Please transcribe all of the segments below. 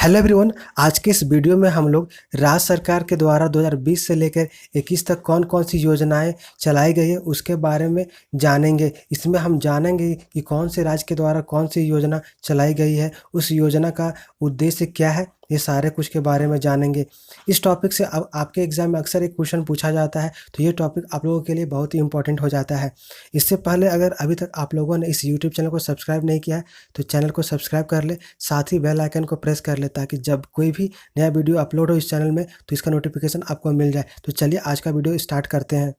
Hello everyone. आज के इस वीडियो में हम लोग राज्य सरकार के द्वारा 2020 से लेकर 21 तक कौन-कौन सी योजनाएं चलाई गई है उसके बारे में जानेंगे। इसमें हम जानेंगे कि कौन से राज्य के द्वारा कौन सी योजना चलाई गई है, उस योजना का उद्देश्य क्या है, ये सारे कुछ के बारे में जानेंगे। इस टॉपिक से अब आपके एग्ज़ाम में अक्सर एक क्वेश्चन पूछा जाता है, तो ये टॉपिक आप लोगों के लिए बहुत ही इम्पोर्टेंट हो जाता है। इससे पहले अगर अभी तक आप लोगों ने इस यूट्यूब चैनल को सब्सक्राइब नहीं किया है, तो चैनल को सब्सक्राइब कर ले, साथ ही बेल आइकन को प्रेस कर ले ताकि जब कोई भी नया वीडियो अपलोड हो इस चैनल में तो इसका नोटिफिकेशन आपको मिल जाए। तो चलिए आज का वीडियो स्टार्ट करते हैं।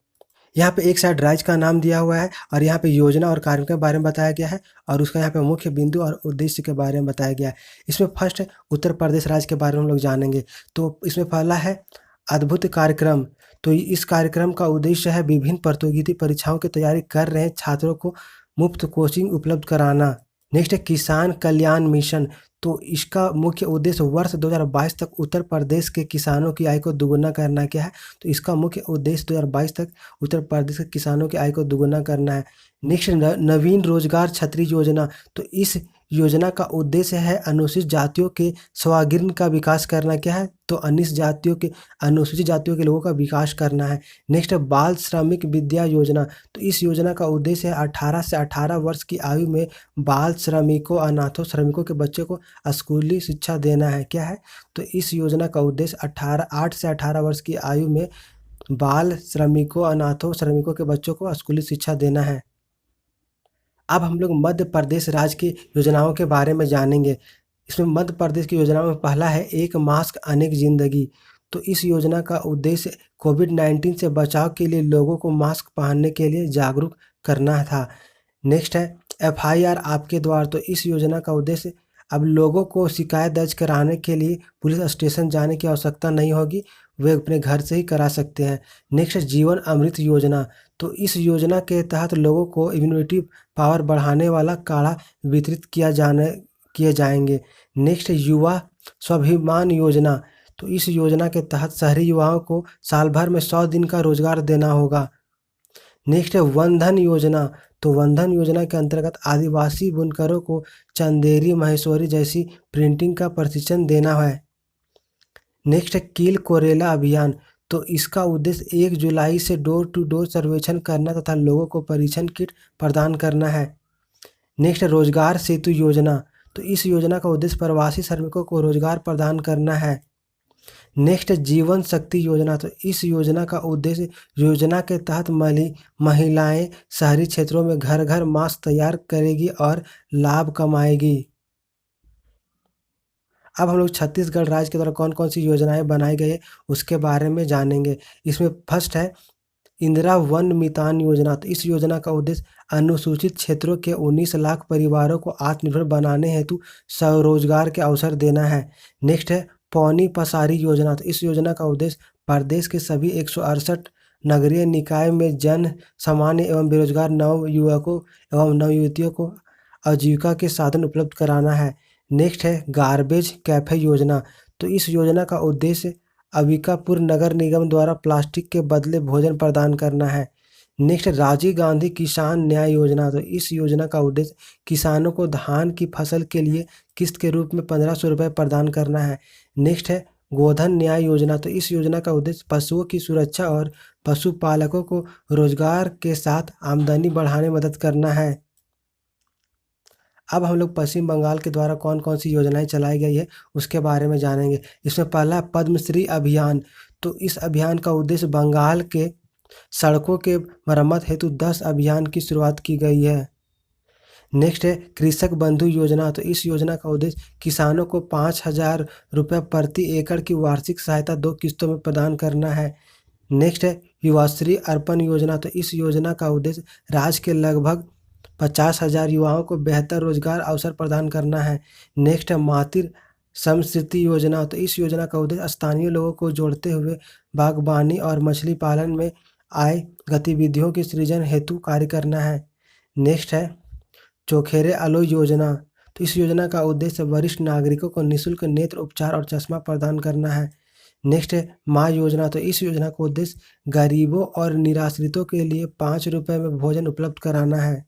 यहाँ पे एक साइड राज्य का नाम दिया हुआ है और यहाँ पे योजना और कार्यों के बारे में बताया गया है और उसका यहाँ पे मुख्य बिंदु और उद्देश्य के बारे में बताया गया है। इसमें फर्स्ट है उत्तर प्रदेश राज्य के बारे में हम लोग जानेंगे। तो इसमें पहला है अद्भुत कार्यक्रम। तो इस कार्यक्रम का उद्देश्य है विभिन्न प्रतियोगिता परीक्षाओं की तैयारी कर रहे छात्रों को मुफ्त कोचिंग उपलब्ध कराना। नेक्स्ट है किसान कल्याण मिशन। तो इसका मुख्य उद्देश्य वर्ष 2022 तक उत्तर प्रदेश के किसानों की आय को दोगुना करना क्या है। तो इसका मुख्य उद्देश्य 2022 तक उत्तर प्रदेश के किसानों की आय को दोगुना करना है। नेक्स्ट नवीन रोजगार छतरी योजना। तो इस योजना का उद्देश्य है अनुसूचित जातियों के स्वगिरन का विकास करना क्या है। तो अनुसूचित जातियों के लोगों का विकास करना है। नेक्स्ट है बाल श्रमिक विद्या योजना। तो इस योजना का उद्देश्य है 18 से 18 वर्ष की आयु में बाल श्रमिकों अनाथों श्रमिकों के बच्चों को स्कूली शिक्षा देना है क्या है। तो इस योजना का उद्देश्य 8 से 18 वर्ष की आयु में बाल श्रमिकों अनाथों श्रमिकों के बच्चों को स्कूली शिक्षा देना है। अब हम लोग मध्य प्रदेश राज्य की योजनाओं के बारे में जानेंगे। इसमें मध्य प्रदेश की योजनाओं में पहला है एक मास्क अनेक जिंदगी। तो इस योजना का उद्देश्य कोविड-19 से बचाव के लिए लोगों को मास्क पहनने के लिए जागरूक करना था। नेक्स्ट है एफआईआर आपके द्वार। तो इस योजना का उद्देश्य अब लोगों को शिकायत दर्ज कराने के लिए पुलिस स्टेशन जाने की आवश्यकता नहीं होगी, वे अपने घर से ही करा सकते हैं। नेक्स्ट है जीवन अमृत योजना। तो इस योजना के तहत लोगों को इम्यूनिटी पावर बढ़ाने वाला काढ़ा वितरित किए जाएंगे। नेक्स्ट है युवा स्वाभिमान योजना। तो इस योजना के तहत शहरी युवाओं को साल भर में 100 दिन का रोजगार देना होगा। नेक्स्ट है वनधन योजना। तो वनधन योजना के अंतर्गत आदिवासी बुनकरों को चंदेरी महेश्वरी जैसी प्रिंटिंग का प्रशिक्षण देना है। नेक्स्ट है कील कोरेला अभियान। तो इसका उद्देश्य 1 जुलाई से डोर टू डोर सर्वेक्षण करना तथा लोगों को परीक्षण किट प्रदान करना है। नेक्स्ट है रोजगार सेतु योजना। तो इस योजना का उद्देश्य प्रवासी श्रमिकों को रोजगार प्रदान करना है। नेक्स्ट है जीवन शक्ति योजना। तो इस योजना का उद्देश्य योजना के तहत महिलाएं शहरी क्षेत्रों में घर घर मास्क तैयार करेगी और लाभ कमाएगी। अब हम लोग छत्तीसगढ़ राज्य के द्वारा कौन कौन सी योजनाएं बनाई गई है उसके बारे में जानेंगे। इसमें फर्स्ट है इंदिरा वन मितान योजना। तो इस योजना का उद्देश्य अनुसूचित क्षेत्रों के 19 लाख परिवारों को आत्मनिर्भर बनाने हेतु स्वरोजगार के अवसर देना है। नेक्स्ट है पौनी पसारी योजना। तो इस योजना का उद्देश्य प्रदेश के सभी 168 नगरीय निकाय में जन सामान्य एवं बेरोजगार नव युवकों एवं नव युवतियों को आजीविका के साधन उपलब्ध कराना है। नेक्स्ट है गार्बेज कैफे योजना। तो इस योजना का उद्देश्य अंबिकापुर नगर निगम द्वारा प्लास्टिक के बदले भोजन प्रदान करना है। नेक्स्ट राजीव गांधी किसान न्याय योजना। तो इस योजना का उद्देश्य किसानों को धान की फसल के लिए किस्त के रूप में 1500 रुपये प्रदान करना है। नेक्स्ट है गोधन न्याय योजना। तो इस योजना का उद्देश्य पशुओं की सुरक्षा और पशुपालकों को रोजगार के साथ आमदनी बढ़ाने में मदद करना है। अब हम लोग पश्चिम बंगाल के द्वारा कौन कौन सी योजनाएं चलाई गई है उसके बारे में जानेंगे। इसमें पहला पद्मश्री अभियान। तो इस अभियान का उद्देश्य बंगाल के सड़कों के मरम्मत हेतु 10 अभियान की शुरुआत की गई है। नेक्स्ट है कृषक बंधु योजना। तो इस योजना का उद्देश्य किसानों को 5,000 रुपये प्रति एकड़ की वार्षिक सहायता 2 किस्तों में प्रदान करना है। नेक्स्ट है युवाश्री अर्पण योजना। तो इस योजना का उद्देश्य राज्य के लगभग 50,000 युवाओं को बेहतर रोजगार अवसर प्रदान करना है। नेक्स्ट है मातृ समृद्धि योजना। तो इस योजना का उद्देश्य स्थानीय लोगों को जोड़ते हुए बागवानी और मछली पालन में आय गतिविधियों के सृजन हेतु कार्य करना है। नेक्स्ट है चौखेरे आलो योजना। तो इस योजना का उद्देश्य वरिष्ठ नागरिकों को निःशुल्क नेत्र उपचार और चश्मा प्रदान करना है। नेक्स्ट है माँ योजना। तो इस योजना का उद्देश्य गरीबों और निराश्रितों के लिए 5 रुपये में भोजन उपलब्ध कराना है।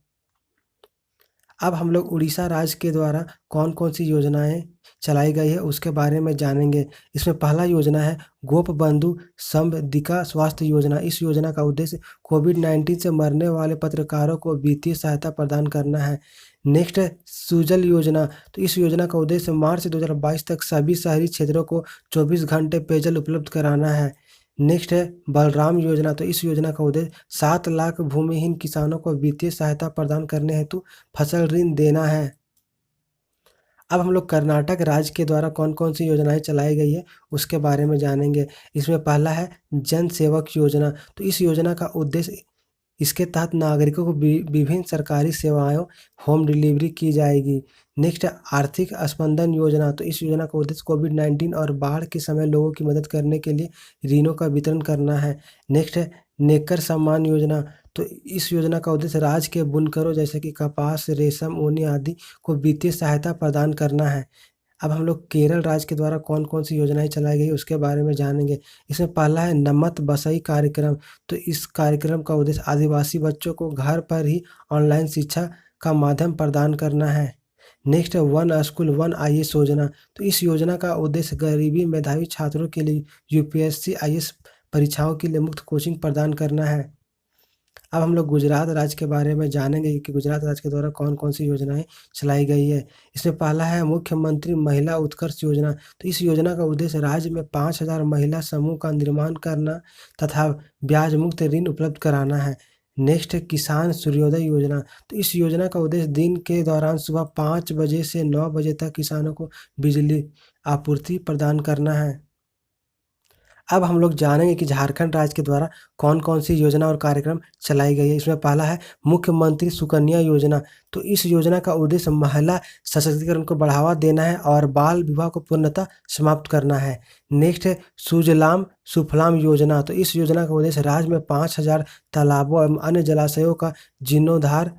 अब हम लोग उड़ीसा राज्य के द्वारा कौन कौन सी योजनाएं चलाई गई है उसके बारे में जानेंगे। इसमें पहला योजना है गोप बंधु समदिका स्वास्थ्य योजना। इस योजना का उद्देश्य कोविड-19 से मरने वाले पत्रकारों को वित्तीय सहायता प्रदान करना है। नेक्स्ट है सुजल योजना। तो इस योजना का उद्देश्य मार्च 2022 तक सभी शहरी क्षेत्रों को 24 घंटे पेयजल उपलब्ध कराना है। नेक्स्ट है बलराम योजना। तो इस योजना का उद्देश्य 7 लाख भूमिहीन किसानों को वित्तीय सहायता प्रदान करने हेतु फसल ऋण देना है। अब हम लोग कर्नाटक राज्य के द्वारा कौन-कौन सी योजनाएँ चलाई गई है, उसके बारे में जानेंगे। इसमें पहला है जन सेवक योजना। तो इस योजना का उद्देश्य इसके तहत नागरिकों को विभिन्न सरकारी सेवाओं होम डिलीवरी की जाएगी। नेक्स्ट है आर्थिक स्पंदन योजना। तो इस योजना का उद्देश्य कोविड-19 और बाढ़ के समय लोगों की मदद करने के लिए ऋणों का वितरण करना है। नेक्स्ट है नेकर सम्मान योजना। तो इस योजना का उद्देश्य राज्य के बुनकरों जैसे कि कपास, रेशम, ऊनी आदि को वित्तीय सहायता प्रदान करना है। अब हम लोग केरल राज्य के द्वारा कौन-कौन सी योजनाएँ चलाई गई उसके बारे में जानेंगे। इसमें पहला है नमत बसई कार्यक्रम। तो इस कार्यक्रम का उद्देश्य आदिवासी बच्चों को घर पर ही ऑनलाइन शिक्षा का माध्यम प्रदान करना है। नेक्स्ट है वन स्कूल वन आईएएस योजना। तो इस योजना का उद्देश्य गरीबी मेधावी छात्रों के लिए यूपीएससी आईएएस परीक्षाओं के लिए मुफ्त कोचिंग प्रदान करना है। अब हम लोग गुजरात राज्य के बारे में जानेंगे कि गुजरात राज्य के द्वारा कौन-कौन सी योजनाएँ चलाई गई है। इसमें पहला है मुख्यमंत्री महिला उत्कर्ष योजना। तो इस योजना का उद्देश्य राज्य में 5,000 महिला समूह का निर्माण करना तथा ब्याज मुक्त ऋण उपलब्ध कराना है। नेक्स्ट है किसान सूर्योदय योजना। तो इस योजना का उद्देश्य दिन के दौरान सुबह 5 बजे से 9 बजे तक किसानों को बिजली आपूर्ति प्रदान करना है। अब हम लोग जानेंगे कि झारखंड राज्य के द्वारा कौन-कौन सी योजना और कार्यक्रम चलाई गई है। इसमें पहला है मुख्यमंत्री सुकन्या योजना। तो इस योजना का उद्देश्य महिला सशक्तिकरण को बढ़ावा देना है और बाल विवाह को पूर्णतः समाप्त करना है। नेक्स्ट है सुजलाम सुफलाम योजना। तो इस योजना का उद्देश्य राज्य में 5,000 तालाबों एवं अन्य जलाशयों का जीर्णोद्धार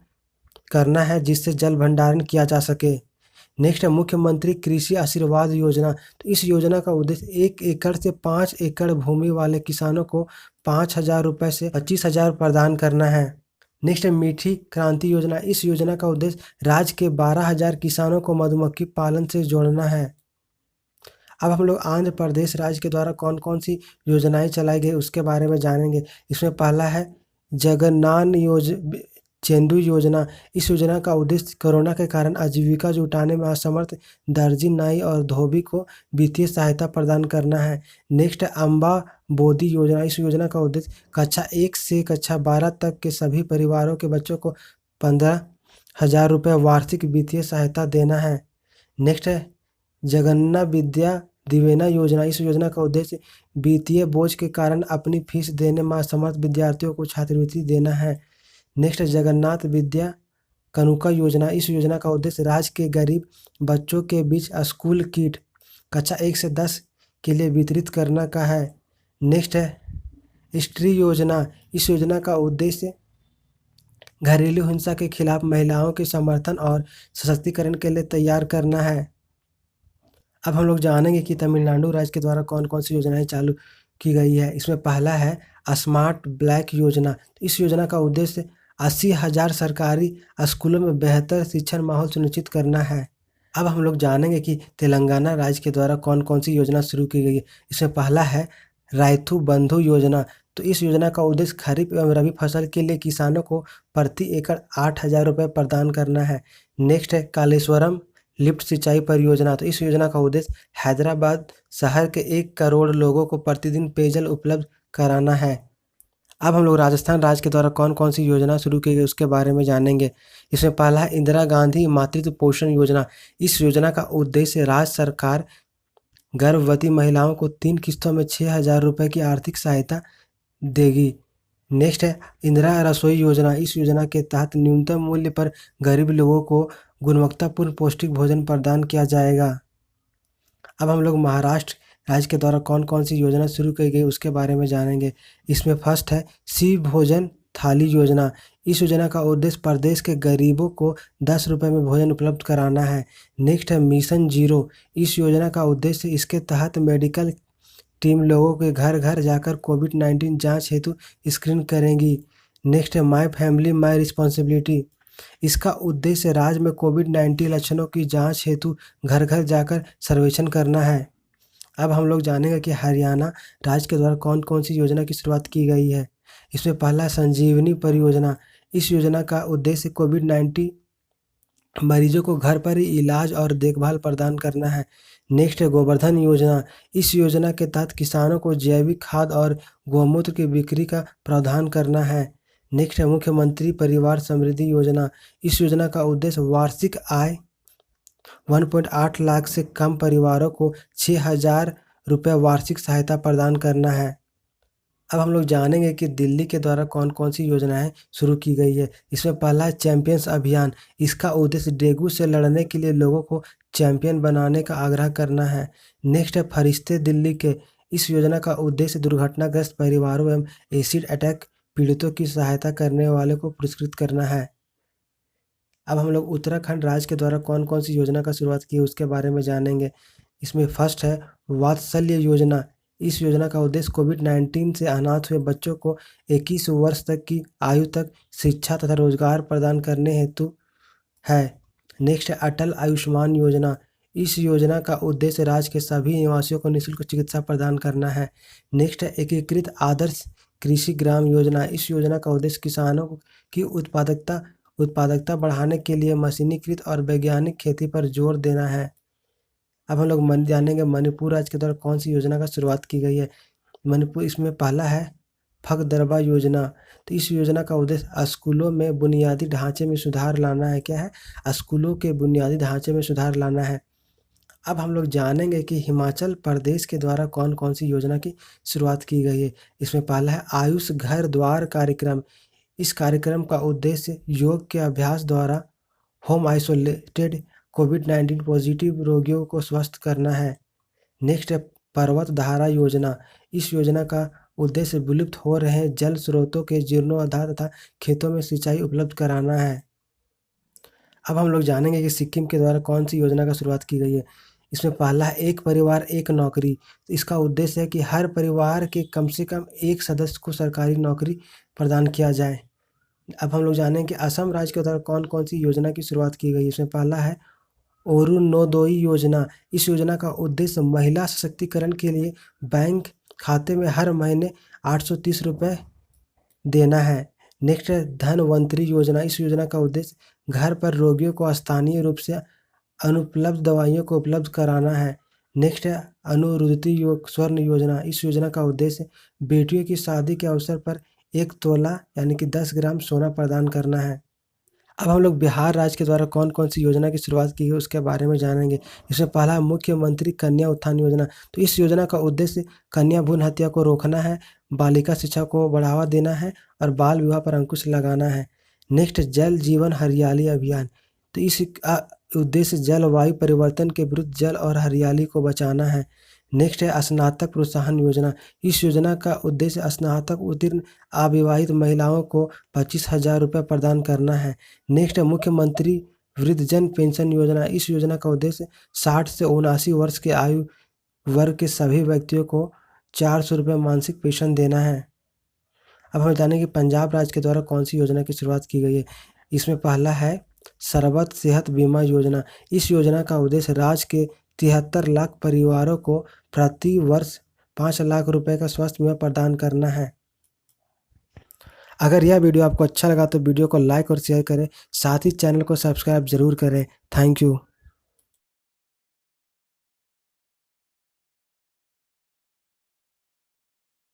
करना है जिससे जल भंडारण किया जा सके। नेक्स्ट है मुख्यमंत्री कृषि आशीर्वाद योजना। तो इस योजना का उद्देश्य 1 एकड़ से 5 एकड़ भूमि वाले किसानों को 5,000 रुपए से 25,000 प्रदान करना है। नेक्स्ट है मीठी क्रांति योजना। इस योजना का उद्देश्य राज्य के 12,000 किसानों को मधुमक्खी पालन से जोड़ना है। अब हम लोग आंध्र प्रदेश राज्य के द्वारा कौन-कौन सी योजनाएँ चलाई गई उसके बारे में जानेंगे। इसमें पहला है जगनान चेंदू योजना। इस योजना का उद्देश्य कोरोना के कारण आजीविका जुटाने में असमर्थ दर्जी, नाई और धोबी को वित्तीय सहायता प्रदान करना है। नेक्स्ट है अम्बा बोधी योजना। इस योजना का उद्देश्य कक्षा 1 से कक्षा 12 तक के सभी परिवारों के बच्चों को 15,000 रुपये वार्षिक वित्तीय सहायता देना है। नेक्स्ट है जगन्ना विद्या दिवेना योजना। इस योजना का उद्देश्य वित्तीय बोझ के कारण अपनी फीस देने में असमर्थ विद्यार्थियों को छात्रवृत्ति देना है। नेक्स्ट जगन्नाथ विद्या कनुका योजना। इस योजना का उद्देश्य राज्य के गरीब बच्चों के बीच स्कूल किट कक्षा 1 से 10 के लिए वितरित करना का है। नेक्स्ट है स्त्री योजना। इस योजना का उद्देश्य घरेलू हिंसा के खिलाफ महिलाओं के समर्थन और सशक्तिकरण के लिए तैयार करना है। अब हम लोग जानेंगे कि तमिलनाडु राज्य के द्वारा कौन-कौन सी योजनाएँ चालू की गई है। इसमें पहला है स्मार्ट ब्लैक योजना। इस योजना का उद्देश्य 80,000 सरकारी स्कूलों में बेहतर शिक्षण माहौल सुनिश्चित करना है। अब हम लोग जानेंगे कि तेलंगाना राज्य के द्वारा कौन-कौन सी योजना शुरू की गई है। इसमें पहला है राइतु बंधु योजना। तो इस योजना का उद्देश्य खरीफ एवं रबी फसल के लिए किसानों को प्रति एकड़ 8,000 रुपये प्रदान करना है। नेक्स्ट है कालेश्वरम लिफ्ट सिंचाई परियोजना। तो इस योजना का उद्देश्य हैदराबाद शहर के 1 करोड़ लोगों को प्रतिदिन पेयजल उपलब्ध कराना है। अब हम लोग राजस्थान राज्य के द्वारा कौन-कौन सी योजना शुरू की गई उसके बारे में जानेंगे। इसमें पहला है इंदिरा गांधी मातृत्व पोषण योजना। इस योजना का उद्देश्य राज्य सरकार गर्भवती महिलाओं को 3 किस्तों में 6,000 रुपये की आर्थिक सहायता देगी। नेक्स्ट है इंदिरा रसोई योजना। इस योजना के तहत न्यूनतम मूल्य पर गरीब लोगों को गुणवत्तापूर्ण पौष्टिक भोजन प्रदान किया जाएगा। अब हम लोग महाराष्ट्र राज्य के द्वारा कौन-कौन सी योजना शुरू की गई उसके बारे में जानेंगे। इसमें फर्स्ट है शिव भोजन थाली योजना। इस योजना का उद्देश्य प्रदेश के गरीबों को 10 रुपये में भोजन उपलब्ध कराना है। नेक्स्ट है मिशन जीरो। इस योजना का उद्देश्य इसके तहत मेडिकल टीम लोगों के घर-घर जाकर कोविड-19 जांच हेतु स्क्रीन करेंगी। नेक्स्ट है माय फैमिली माय रिस्पॉन्सिबिलिटी। इसका उद्देश्य राज्य में कोविड-19 लक्षणों की जांच हेतु घर-घर जाकर सर्वेक्षण करना है। अब हम लोग जानेंगे कि हरियाणा राज्य के द्वारा कौन-कौन सी योजना की शुरुआत की गई है। इसमें पहला संजीवनी परियोजना। इस योजना का उद्देश्य कोविड-19 मरीजों को घर पर ही इलाज और देखभाल प्रदान करना है। नेक्स्ट है गोवर्धन योजना। इस योजना के तहत किसानों को जैविक खाद और गौमूत्र की बिक्री का प्रावधान करना है। नेक्स्ट है मुख्यमंत्री परिवार समृद्धि योजना। इस योजना का उद्देश्य वार्षिक आय 1.8 लाख से कम परिवारों को 6,000 रुपये वार्षिक सहायता प्रदान करना है। अब हम लोग जानेंगे कि दिल्ली के द्वारा कौन-कौन सी योजनाएँ शुरू की गई है। इसमें पहला है चैंपियंस अभियान। इसका उद्देश्य डेंगू से लड़ने के लिए लोगों को चैंपियन बनाने का आग्रह करना है। नेक्स्ट है फरिश्ते दिल्ली के। इस योजना का उद्देश्य दुर्घटनाग्रस्त परिवारों एवं एसिड अटैक पीड़ितों की सहायता करने वाले को पुरस्कृत करना है। अब हम लोग उत्तराखंड राज्य के द्वारा कौन-कौन सी योजना का शुरुआत की है उसके बारे में जानेंगे। इसमें फर्स्ट है वात्सल्य योजना। इस योजना का उद्देश्य कोविड-19 से अनाथ हुए बच्चों को 21 वर्ष तक की आयु तक शिक्षा तथा रोजगार प्रदान करने हेतु है। नेक्स्ट है अटल आयुष्मान योजना। इस योजना का उद्देश्य राज्य के सभी निवासियों को निःशुल्क चिकित्सा प्रदान करना है। नेक्स्ट है एकीकृत आदर्श कृषि ग्राम योजना। इस योजना का उद्देश्य किसानों की उत्पादकता बढ़ाने के लिए मशीनीकृत और वैज्ञानिक खेती पर जोर देना है। अब हम लोग जानेंगे मणिपुर राज्य के द्वारा कौन सी योजना का शुरुआत की गई है। मणिपुर इसमें पहला है फगदरबा योजना। तो इस योजना का उद्देश्य स्कूलों में बुनियादी ढांचे में सुधार लाना है। क्या है? स्कूलों के बुनियादी ढांचे में सुधार लाना है। अब हम लोग जानेंगे कि हिमाचल प्रदेश के द्वारा कौन-कौन सी योजना की शुरुआत की गई है। इसमें पहला है आयुष घर द्वार कार्यक्रम। इस कार्यक्रम का उद्देश्य योग के अभ्यास द्वारा होम आइसोलेटेड कोविड-19 पॉजिटिव रोगियों को स्वस्थ करना है। नेक्स्ट है पर्वत धारा योजना। इस योजना का उद्देश्य विलुप्त हो रहे जल स्रोतों के जीर्णोद्धार तथा खेतों में सिंचाई उपलब्ध कराना है। अब हम लोग जानेंगे कि सिक्किम के द्वारा कौन सी योजना का शुरुआत की गई है। इसमें पहला है एक परिवार एक नौकरी। इसका उद्देश्य है कि हर परिवार के कम से कम एक सदस्य को सरकारी नौकरी प्रदान किया जाए। अब हम लोग जानेंगे कि असम राज्य के द्वारा कौन-कौन सी योजना की शुरुआत की गई है। इसमें पहला है अरुणोदय योजना। इस योजना का उद्देश्य महिला सशक्तिकरण के लिए बैंक खाते में हर महीने 830 रुपये देना है। नेक्स्ट है धनवंतरी योजना। इस योजना का उद्देश्य घर पर रोगियों को स्थानीय रूप से अनुपलब्ध दवाइयों को उपलब्ध कराना है। नेक्स्ट है अनुरुद्धि स्वर्ण योजना। इस योजना का उद्देश्य बेटियों की शादी के अवसर पर 1 तोला यानी कि 10 ग्राम सोना प्रदान करना है। अब हम लोग बिहार राज्य के द्वारा कौन-कौन सी योजना की शुरुआत की है उसके बारे में जानेंगे। इसमें पहला है मुख्यमंत्री कन्या उत्थान योजना। तो इस योजना का उद्देश्य कन्या भ्रूण हत्या को रोकना है, बालिका शिक्षा को बढ़ावा देना है और बाल विवाह पर अंकुश लगाना है। नेक्स्ट जल जीवन हरियाली अभियान। तो इस उद्देश्य जलवायु परिवर्तन के विरुद्ध जल और हरियाली को बचाना है। नेक्स्ट है स्नातक प्रोत्साहन योजना। इस योजना का उद्देश्य स्नातक उत्तीर्ण अविवाहित महिलाओं को 25,000 रुपये प्रदान करना है। नेक्स्ट है मुख्यमंत्री वृद्धजन पेंशन योजना। इस योजना का उद्देश्य 60 से 79 वर्ष के आयु वर्ग के सभी व्यक्तियों को 400 रुपये मासिक पेंशन देना है। अब हम जानेंगे पंजाब राज्य के द्वारा कौन सी योजना की शुरुआत की गई है। इसमें पहला है सर्वत सेहत बीमा योजना। इस योजना का उद्देश्य राज्य के 73 लाख परिवारों को प्रति वर्ष 5 लाख रुपए का स्वास्थ्य बीमा प्रदान करना है। अगर यह वीडियो आपको अच्छा लगा तो वीडियो को लाइक और शेयर करें, साथ ही चैनल को सब्सक्राइब जरूर करें। Thank you.